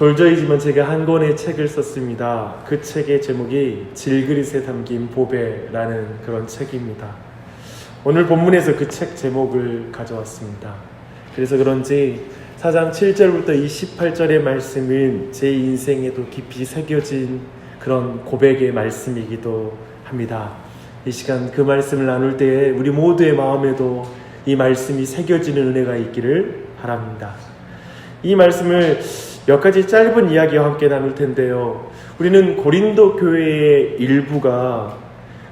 졸저이지만 제가 한 권의 책을 썼습니다. 그 책의 제목이 질그릇에 담긴 보배라는 그런 책입니다. 오늘 본문에서 그 책 제목을 가져왔습니다. 그래서 그런지 4장 7절부터 28절의 말씀은 제 인생에도 깊이 새겨진 그런 고백의 말씀이기도 합니다. 이 시간 그 말씀을 나눌 때에 우리 모두의 마음에도 이 말씀이 새겨지는 은혜가 있기를 바랍니다. 이 말씀을 몇 가지 짧은 이야기와 함께 나눌 텐데요. 우리는 고린도 교회의 일부가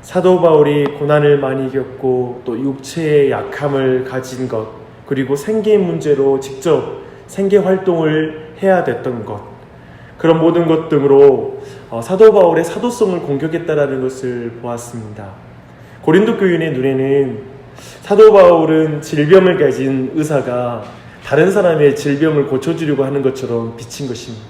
사도 바울이 고난을 많이 겪고 또 육체의 약함을 가진 것, 그리고 생계 문제로 직접 생계 활동을 해야 됐던 것, 그런 모든 것 등으로 사도 바울의 사도성을 공격했다라는 것을 보았습니다. 고린도 교인의 눈에는 사도 바울은 질병을 가진 의사가 다른 사람의 질병을 고쳐주려고 하는 것처럼 비친 것입니다.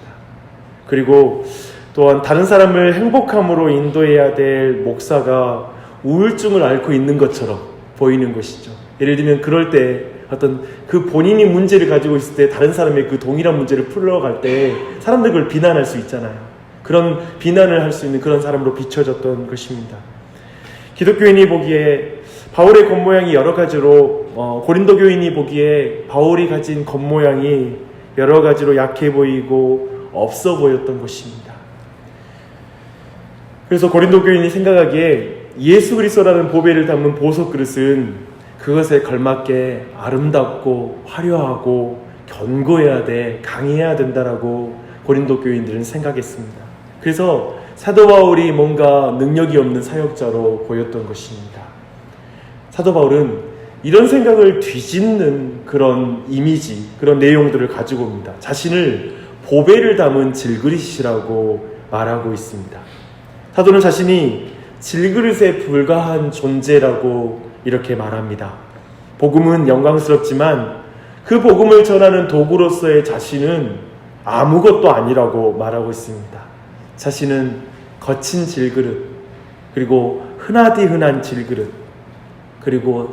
그리고 또한 다른 사람을 행복함으로 인도해야 될 목사가 우울증을 앓고 있는 것처럼 보이는 것이죠. 예를 들면 그럴 때 어떤 그 본인이 문제를 가지고 있을 때 다른 사람의 그 동일한 문제를 풀러갈 때 사람들 그걸 비난할 수 있잖아요. 그런 비난을 할 수 있는 그런 사람으로 비춰졌던 것입니다. 기독교인이 보기에 바울의 겉모양이 여러 가지로 고린도 교인이 보기에 바울이 가진 겉모양이 여러 가지로 약해 보이고 없어 보였던 것입니다. 그래서 고린도 교인이 생각하기에 예수 그리스도라는 보배를 담은 보석 그릇은 그것에 걸맞게 아름답고 화려하고 견고해야 돼, 강해야 된다라고 고린도 교인들은 생각했습니다. 그래서 사도 바울이 뭔가 능력이 없는 사역자로 보였던 것입니다. 사도 바울은 이런 생각을 뒤집는 그런 이미지, 그런 내용들을 가지고 옵니다. 자신을 보배를 담은 질그릇이라고 말하고 있습니다. 사도는 자신이 질그릇에 불과한 존재라고 이렇게 말합니다. 복음은 영광스럽지만 그 복음을 전하는 도구로서의 자신은 아무것도 아니라고 말하고 있습니다. 자신은 거친 질그릇, 그리고 흔하디 흔한 질그릇, 그리고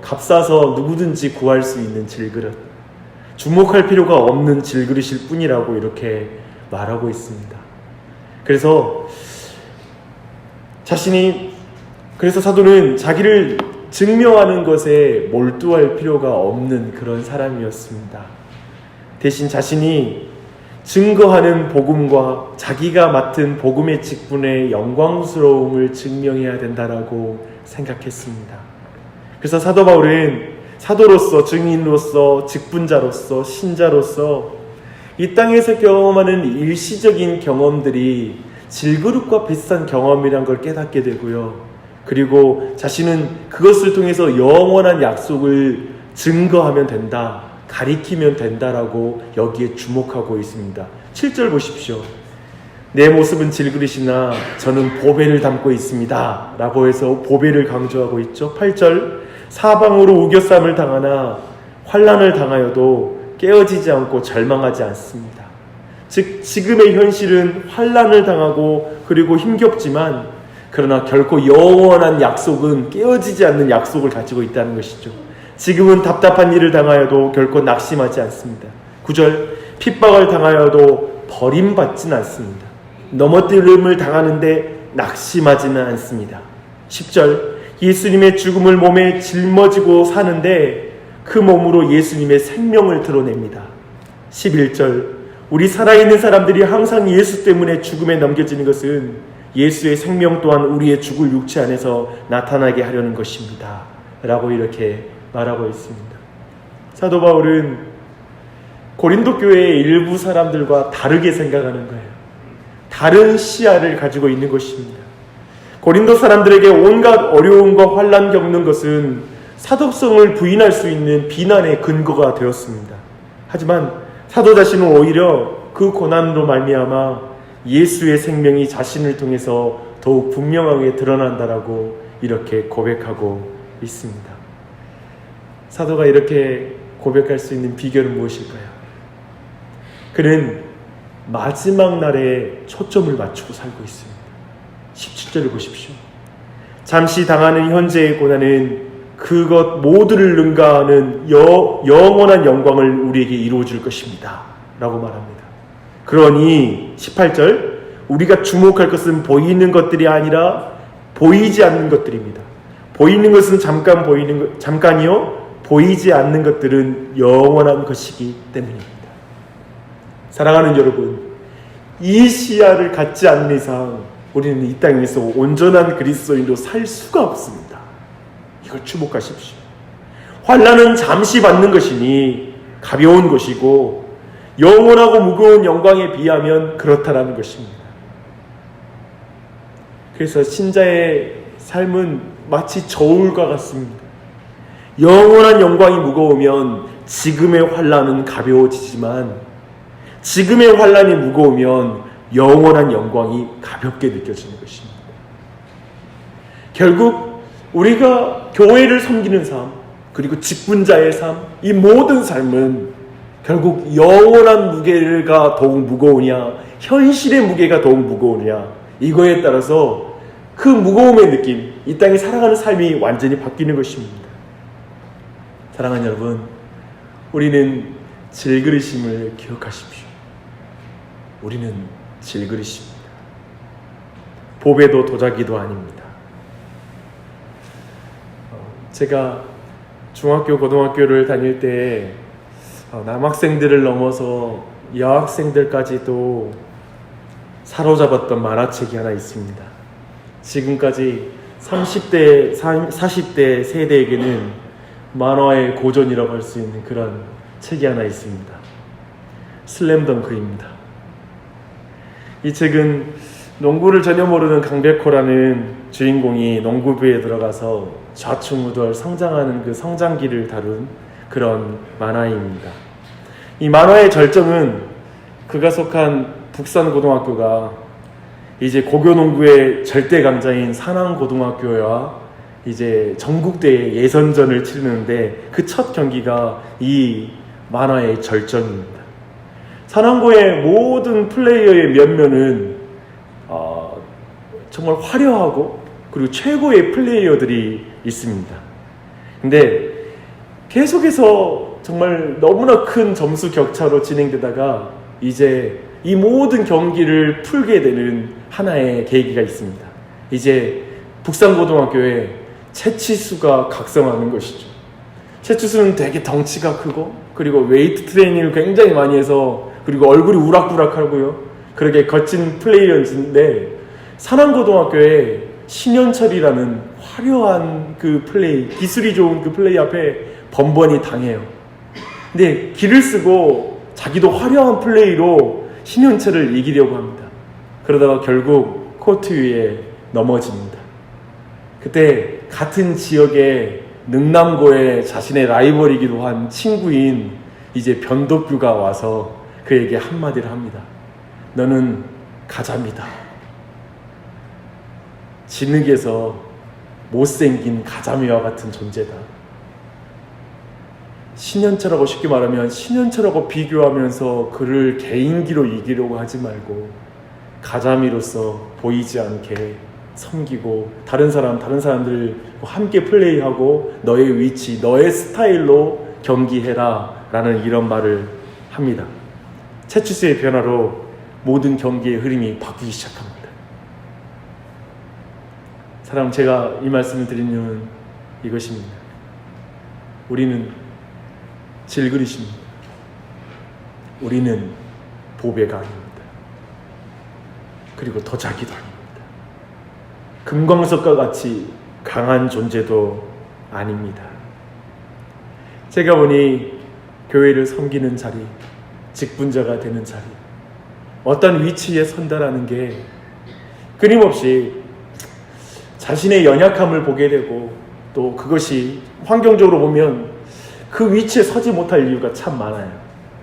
값싸서 누구든지 구할 수 있는 질그릇, 주목할 필요가 없는 질그릇일 뿐이라고 이렇게 말하고 있습니다. 그래서 사도는 자기를 증명하는 것에 몰두할 필요가 없는 그런 사람이었습니다. 대신 자신이 증거하는 복음과 자기가 맡은 복음의 직분의 영광스러움을 증명해야 된다라고 생각했습니다. 그래서 사도 바울은 사도로서, 증인으로서, 직분자로서, 신자로서 이 땅에서 경험하는 일시적인 경험들이 질그릇과 비슷한 경험이란 걸 깨닫게 되고요. 그리고 자신은 그것을 통해서 영원한 약속을 증거하면 된다, 가리키면 된다라고 여기에 주목하고 있습니다. 7절 보십시오. 내 모습은 질그릇이나 저는 보배를 담고 있습니다 라고 해서 보배를 강조하고 있죠. 8절 사방으로 우겨쌈을 당하나 환난을 당하여도 깨어지지 않고 절망하지 않습니다. 즉 지금의 현실은 환난을 당하고 그리고 힘겹지만 그러나 결코 영원한 약속은 깨어지지 않는 약속을 가지고 있다는 것이죠. 지금은 답답한 일을 당하여도 결코 낙심하지 않습니다. 9절 핍박을 당하여도 버림받지는 않습니다. 넘어뜨림을 당하는데 낙심하지는 않습니다. 10절 예수님의 죽음을 몸에 짊어지고 사는데 그 몸으로 예수님의 생명을 드러냅니다. 11절 우리 살아있는 사람들이 항상 예수 때문에 죽음에 넘겨지는 것은 예수의 생명 또한 우리의 죽을 육체 안에서 나타나게 하려는 것입니다 라고 이렇게 말하고 있습니다. 사도 바울은 고린도 교회의 일부 사람들과 다르게 생각하는 거예요. 다른 시야를 가지고 있는 것입니다. 고린도 사람들에게 온갖 어려움과 환난 겪는 것은 사도성을 부인할 수 있는 비난의 근거가 되었습니다. 하지만 사도 자신은 오히려 그 고난으로 말미암아 예수의 생명이 자신을 통해서 더욱 분명하게 드러난다라고 이렇게 고백하고 있습니다. 사도가 이렇게 고백할 수 있는 비결은 무엇일까요? 그는 마지막 날에 초점을 맞추고 살고 있습니다. 17절을 보십시오. 잠시 당하는 현재의 고난은 그것 모두를 능가하는 영원한 영광을 우리에게 이루어줄 것입니다 라고 말합니다. 그러니 18절 우리가 주목할 것은 보이는 것들이 아니라 보이지 않는 것들입니다. 보이는 것은 잠깐이요. 보이지 않는 것들은 영원한 것이기 때문입니다. 사랑하는 여러분, 이 시야를 갖지 않는 이상 우리는 이 땅에서 온전한 그리스도인으로 살 수가 없습니다. 이걸 주목하십시오. 환난은 잠시 받는 것이니 가벼운 것이고 영원하고 무거운 영광에 비하면 그렇다라는 것입니다. 그래서 신자의 삶은 마치 저울과 같습니다. 영원한 영광이 무거우면 지금의 환난은 가벼워지지만 지금의 환난이 무거우면 영원한 영광이 가볍게 느껴지는 것입니다. 결국 우리가 교회를 섬기는 삶, 그리고 직분자의 삶, 이 모든 삶은 결국 영원한 무게가 더욱 무거우냐, 현실의 무게가 더욱 무거우냐, 이거에 따라서 그 무거움의 느낌, 이 땅에 살아가는 삶이 완전히 바뀌는 것입니다. 사랑하는 여러분, 우리는 질그릇임을 기억하십시오. 우리는 질그릇입니다. 보배도 도자기도 아닙니다. 제가 중학교, 고등학교를 다닐 때 남학생들을 넘어서 여학생들까지도 사로잡았던 만화책이 하나 있습니다. 지금까지 30대, 40대 세대에게는 만화의 고전이라고 할 수 있는 그런 책이 하나 있습니다. 슬램덩크입니다. 이 책은 농구를 전혀 모르는 강백호라는 주인공이 농구부에 들어가서 좌충우돌 성장하는 그 성장기를 다룬 그런 만화입니다. 이 만화의 절정은 그가 속한 북산고등학교가 이제 고교농구의 절대 강자인 산안고등학교와 이제 전국대회 예선전을 치르는데 그 첫 경기가 이 만화의 절정입니다. 산안고의 모든 플레이어의 면면은 정말 화려하고 그리고 최고의 플레이어들이 있습니다. 근데 계속해서 정말 너무나 큰 점수 격차로 진행되다가 이제 이 모든 경기를 풀게 되는 하나의 계기가 있습니다. 이제 북산고등학교에 채치수가 각성하는 것이죠. 채치수는 되게 덩치가 크고 그리고 웨이트 트레이닝을 굉장히 많이 해서 그리고 얼굴이 우락부락하고요. 그렇게 거친 플레이어인데 산안고등학교에 신현철이라는 화려한 그 플레이, 기술이 좋은 그 플레이 앞에 번번이 당해요. 근데 기를 쓰고 자기도 화려한 플레이로 신현철을 이기려고 합니다. 그러다가 결국 코트 위에 넘어집니다. 그때 같은 지역의 능남고의 자신의 라이벌이기도 한 친구인 이제 변덕규가 와서 그에게 한마디를 합니다. 너는 가자미다. 진흙에서 못생긴 가자미와 같은 존재다. 신현철하고 쉽게 말하면 신현철하고 비교하면서 그를 개인기로 이기려고 하지 말고 가자미로서 보이지 않게 섬기고 다른 사람들과 함께 플레이하고 너의 위치, 너의 스타일로 경기해라 라는 이런 말을 합니다. 채치수의 변화로 모든 경기의 흐름이 바뀌기 시작합니다. 사람, 제가 이 말씀을 드린 이유는 이것입니다. 우리는 질그릇입니다. 우리는 보배가 아닙니다. 그리고 도자기도 아닙니다. 금광석과 같이 강한 존재도 아닙니다. 제가 보니 교회를 섬기는 자리, 직분자가 되는 자리, 어떤 위치에 선다라는 게 끊임없이 자신의 연약함을 보게 되고 또 그것이 환경적으로 보면 그 위치에 서지 못할 이유가 참 많아요.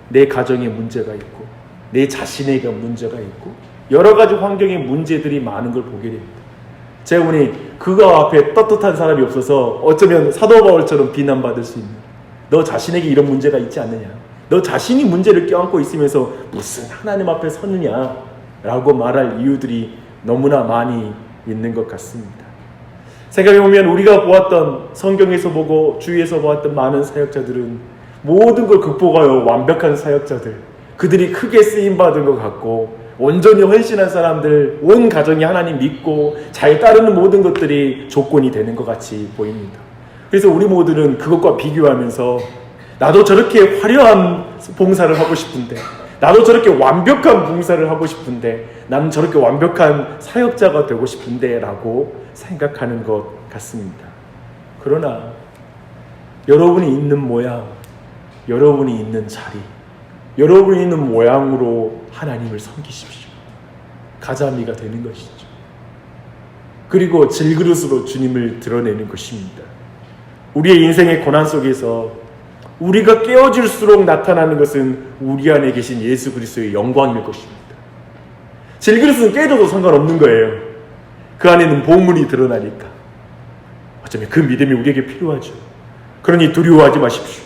내 가정에 문제가 있고 내 자신에게 문제가 있고 여러 가지 환경의 문제들이 많은 걸 보게 됩니다. 제가 보니 그거 앞에 떳떳한 사람이 없어서 어쩌면 사도 바울처럼 비난받을 수 있는, 너 자신에게 이런 문제가 있지 않느냐, 너 자신이 문제를 껴안고 있으면서 무슨 하나님 앞에 서느냐 라고 말할 이유들이 너무나 많이 있는 것 같습니다. 생각해보면 우리가 보았던, 성경에서 보고 주위에서 보았던 많은 사역자들은 모든 걸 극복하여 완벽한 사역자들, 그들이 크게 쓰임받은 것 같고 온전히 헌신한 사람들, 온 가정이 하나님 믿고 잘 따르는 모든 것들이 조건이 되는 것 같이 보입니다. 그래서 우리 모두는 그것과 비교하면서 나도 저렇게 화려한 봉사를 하고 싶은데, 나도 저렇게 완벽한 봉사를 하고 싶은데, 나는 저렇게 완벽한 사역자가 되고 싶은데 라고 생각하는 것 같습니다. 그러나 여러분이 있는 모양, 여러분이 있는 자리, 여러분이 있는 모양으로 하나님을 섬기십시오. 가자미가 되는 것이죠. 그리고 질그릇으로 주님을 드러내는 것입니다. 우리의 인생의 고난 속에서 우리가 깨어질수록 나타나는 것은 우리 안에 계신 예수 그리스도의 영광일 것입니다. 질그릇은 깨져도 상관없는 거예요. 그 안에는 보물이 드러나니까. 어쩌면 그 믿음이 우리에게 필요하죠. 그러니 두려워하지 마십시오.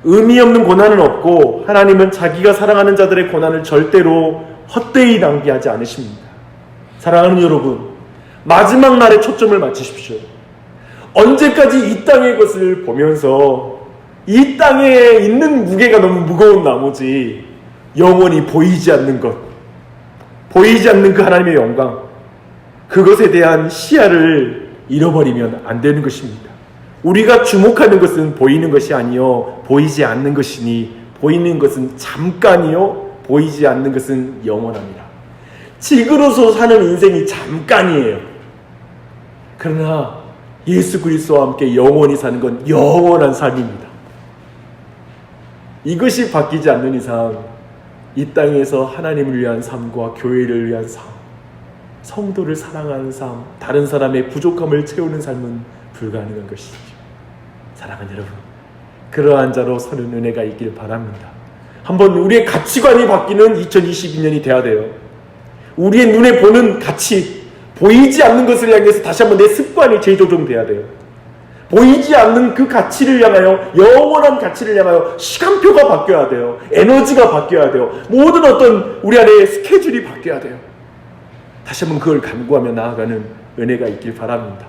의미 없는 고난은 없고 하나님은 자기가 사랑하는 자들의 고난을 절대로 헛되이 낭비하지 않으십니다. 사랑하는 여러분, 마지막 날에 초점을 맞추십시오. 언제까지 이 땅의 것을 보면서 이 땅에 있는 무게가 너무 무거운 나머지 영원히 보이지 않는 것, 보이지 않는 그 하나님의 영광, 그것에 대한 시야를 잃어버리면 안 되는 것입니다. 우리가 주목하는 것은 보이는 것이 아니요 보이지 않는 것이니, 보이는 것은 잠깐이요 보이지 않는 것은 영원합니다. 지그러서 사는 인생이 잠깐이에요. 그러나 예수 그리스도와 함께 영원히 사는 건 영원한 삶입니다. 이것이 바뀌지 않는 이상 이 땅에서 하나님을 위한 삶과 교회를 위한 삶, 성도를 사랑하는 삶, 다른 사람의 부족함을 채우는 삶은 불가능한 것이죠. 사랑하는 여러분, 그러한 자로 서는 은혜가 있길 바랍니다. 한번 우리의 가치관이 바뀌는 2022년이 돼야 돼요. 우리의 눈에 보는 가치, 보이지 않는 것을 향해서 다시 한번 내 습관이 재조정돼야 돼요. 보이지 않는 그 가치를 향하여, 영원한 가치를 향하여 시간표가 바뀌어야 돼요. 에너지가 바뀌어야 돼요. 모든 어떤 우리 안에 스케줄이 바뀌어야 돼요. 다시 한번 그걸 간구하며 나아가는 은혜가 있길 바랍니다.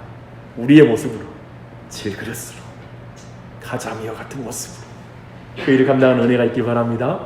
우리의 모습으로, 질그릇으로, 가자미와 같은 모습으로 그 일을 감당하는 은혜가 있길 바랍니다.